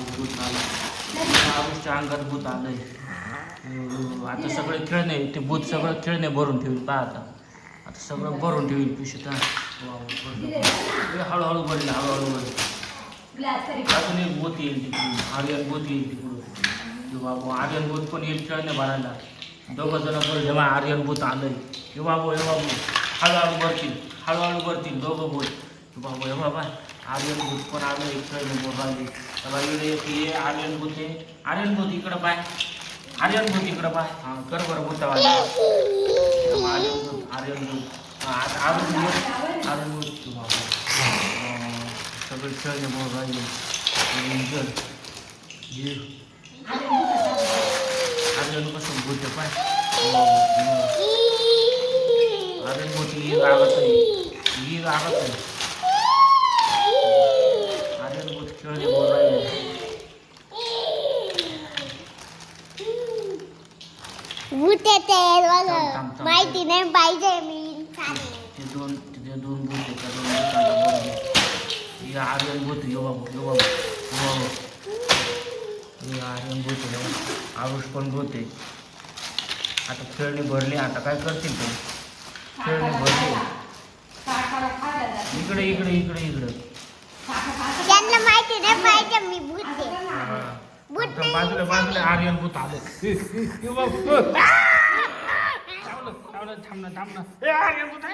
भूत आलं आरुषच्या अंगात भूत आलंय आता सगळे खेळणे ते भूत सगळं खेळणे भरून ठेवील पहा आता सगळं भरून ठेवील पिशवीत हळूहळू भरेल हळूहळू भरेल अजून एक भूत येईल तिकडून आर्यन भूत येईल तिकडून बाबू आर्यन भूत पण येईल खेळणे भरायला दोघं जण बोल जेव्हा आर्यन भूत आलंय हे बाबू हळूहळू भरतील दोघं भूत बाबू हे बाबा आर्यन भूत पण आलं खेळणे बोलायले तेव्हा इकडे ये आर्यन भूत आहे आर्यन भूत इकडं पाय आर्यन भूत इकडं पाय हां कर बरं भूतावाला आर्यन भूत आता आर्यन भूत बाबा सगळे खेळणे बोल राहिले आर्यन कसं भूत पाय आर्यन भूत ही लागत आहे आर्यन भूत खेळणे बोल राहिले माहिती नाही पाहिजे मी ते दोन भूत आहेत त्या दोन भूतांना बोलले हे आर्यन भूत यो बाबू हे आर्यन भूत आरुष पण भूत आहे आता खेळणे भरले आता काय करतील ते खेळणे भरले इकडे त्यांना माहिती नाही पाहिजे मी भूत बाजूला आर्यन भूत आले थांब आर्यन भूत